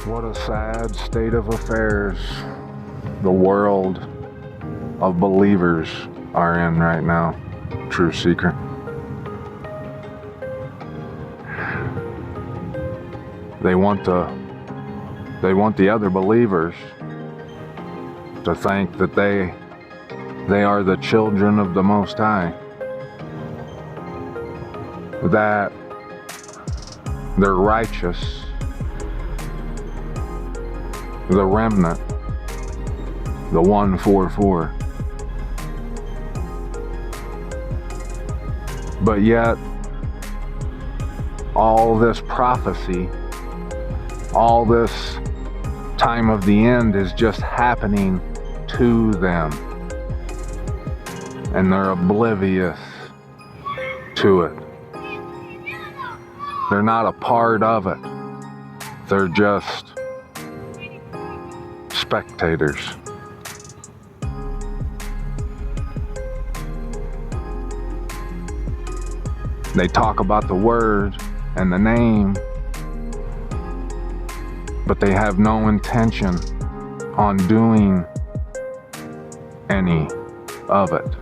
What a sad state of affairs the world of believers are in right now, True Seeker. They want the other believers to think that they are the children of the Most High, that they're righteous, the remnant, the 144. But yet, all this prophecy, all this time of the end is just happening to them. And they're oblivious to it. They're not a part of it. They're just spectators. They talk about the word and the name, but they have no intention on doing any of it.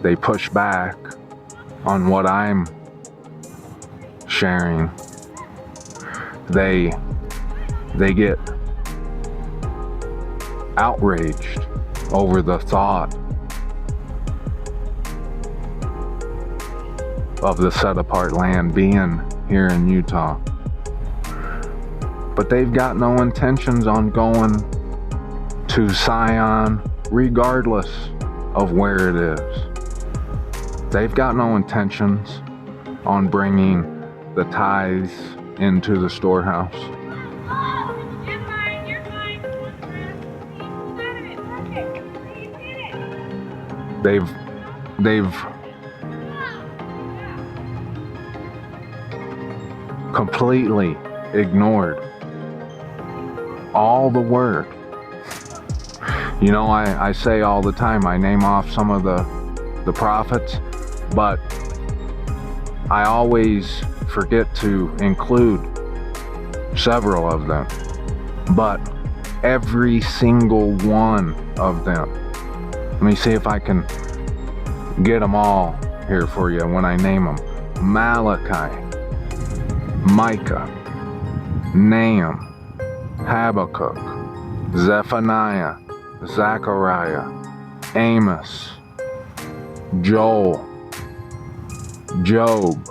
They push back on what I'm sharing. They get outraged over the thought of the set-apart land being here in Utah. But they've got no intentions on going to Zion regardless of where it is. They've got no intentions on bringing the tithes into the storehouse. They've completely ignored all the word. You know, I say all the time, I name off some of the prophets, but I always forget to include several of them. But every single one of them, let me see if I can get them all here for you when I name them. Malachi, Micah, Nahum, Habakkuk, Zephaniah, Zechariah, Amos, Joel, Job,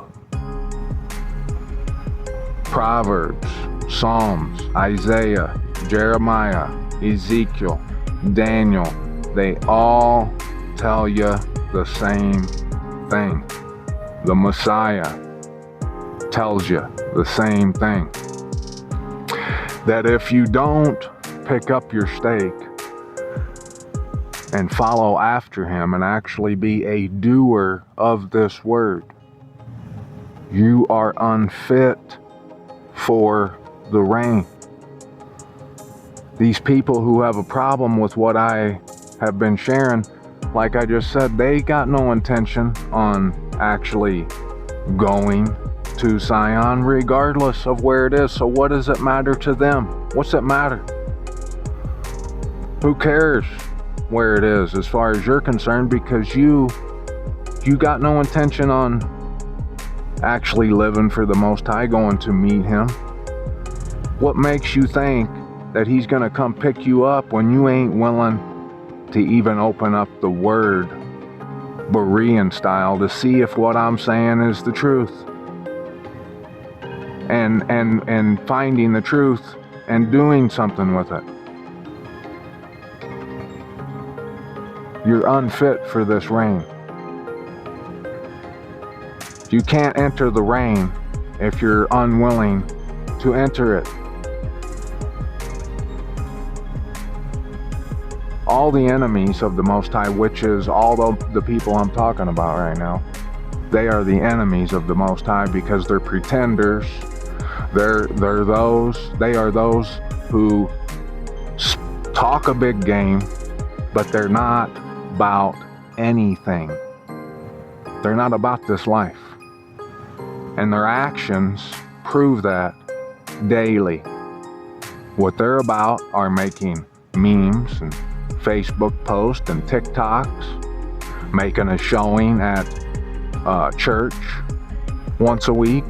Proverbs, Psalms, Isaiah, Jeremiah, Ezekiel, Daniel. They all tell you the same thing. The Messiah tells you the same thing. That if you don't pick up your stake and follow after him and actually be a doer of this word, you are unfit for the reign. These people who have a problem with what I have been sharing, like I just said, they got no intention on actually going to Zion regardless of where it is. So what does it matter to them? What's it matter? Who cares where it is as far as you're concerned, because you got no intention on actually living for the Most High, going to meet him. What makes you think that he's gonna come pick you up when you ain't willing to even open up the word Berean style to see if what I'm saying is the truth, and finding the truth and doing something with it? You're unfit for this reign. You can't enter the reign if you're unwilling to enter it. All the enemies of the Most High, which is all the people I'm talking about right now, they are the enemies of the Most High because they're pretenders. They are those who talk a big game, but they're not about anything. They're not about this life. And their actions prove that daily. What they're about are making memes and Facebook posts and TikToks, making a showing at church once a week,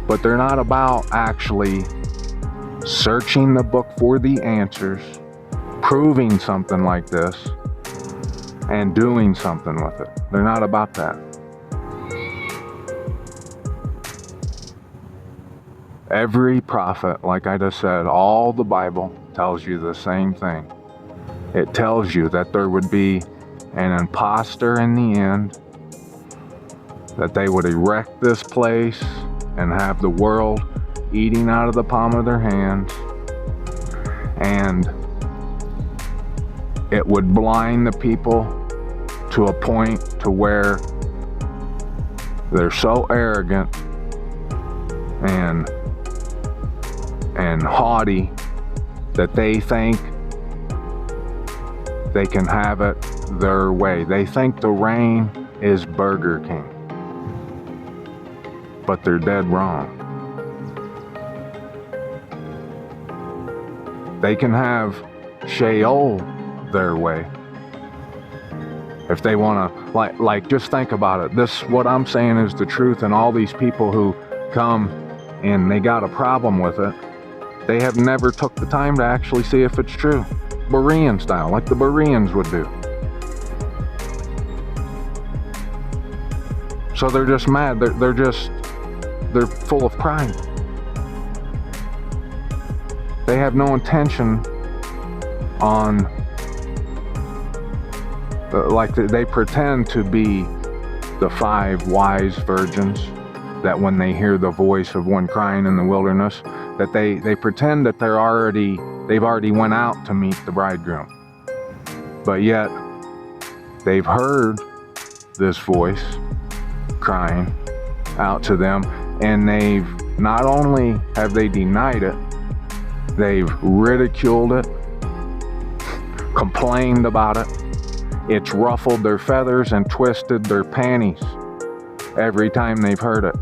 but they're not about actually searching the book for the answers, proving something like this, and doing something with it. They're not about that. Every prophet, like I just said, all the Bible tells you the same thing. It tells you that there would be an imposter in the end, that they would erect this place and have the world eating out of the palm of their hands, and it would blind the people to a point to where they're so arrogant and haughty that they think they can have it their way. They think the reign is Burger King, but they're dead wrong. They can have Sheol their way if they want to. Like just think about it. What I'm saying is the truth, and all these people who come and they got a problem with it, they have never took the time to actually see if it's true. Berean style, like the Bereans would do. So they're just mad. They're full of pride. They have no intention on, like they pretend to be the 5 wise virgins, that when they hear the voice of one crying in the wilderness, that they pretend that they've already went out to meet the bridegroom. But yet, they've heard this voice crying out to them, and not only have they denied it, they've ridiculed it, complained about it. It's ruffled their feathers and twisted their panties every time they've heard it.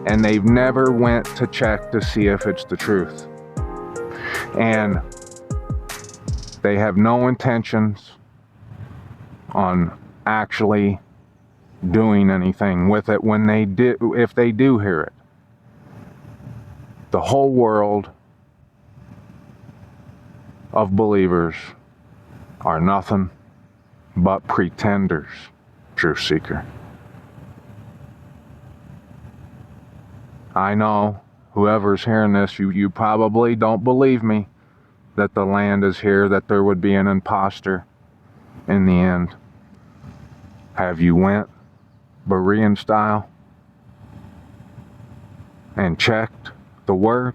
And they've never went to check to see if it's the truth. And they have no intentions on actually doing anything with it if they do hear it. The whole world of believers are nothing but pretenders, truth seeker. I know whoever's hearing this, you probably don't believe me that the land is here, that there would be an imposter in the end. Have you went Berean style and checked the word?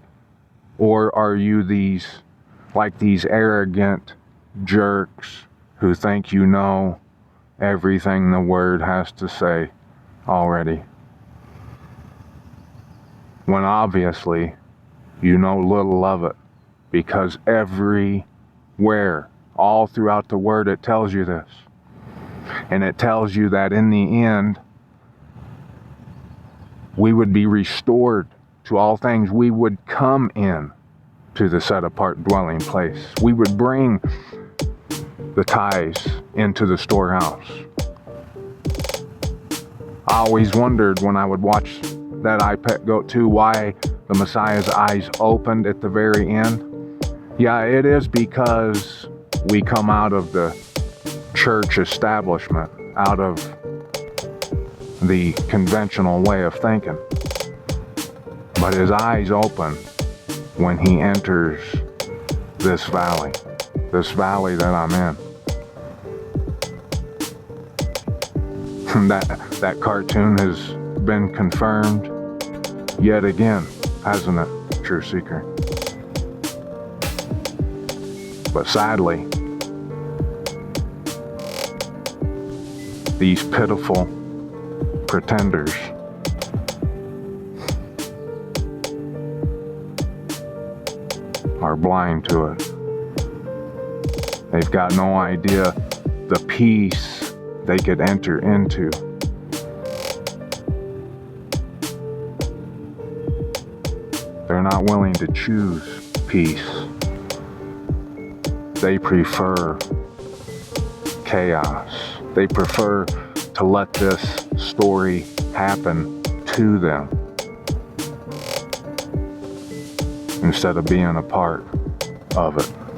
Or are you these arrogant jerks who think you know everything the word has to say already, when obviously you know little of it? Because everywhere, all throughout the word, it tells you this. And it tells you that in the end, we would be restored to all things. We would come in to the set-apart dwelling place. We would bring the tithes into the storehouse. I always wondered when I would watch that I Pet Goat 2 why the Messiah's eyes opened at the very end. Yeah, it is because we come out of the church establishment, out of the conventional way of thinking. But his eyes open when he enters this valley that I'm in. That cartoon has been confirmed yet again, hasn't it, true seeker? But sadly, these pitiful pretenders are blind to it. They've got no idea the peace they could enter into. They're not willing to choose peace. They prefer chaos. They prefer to let this story happen to them instead of being a part of it.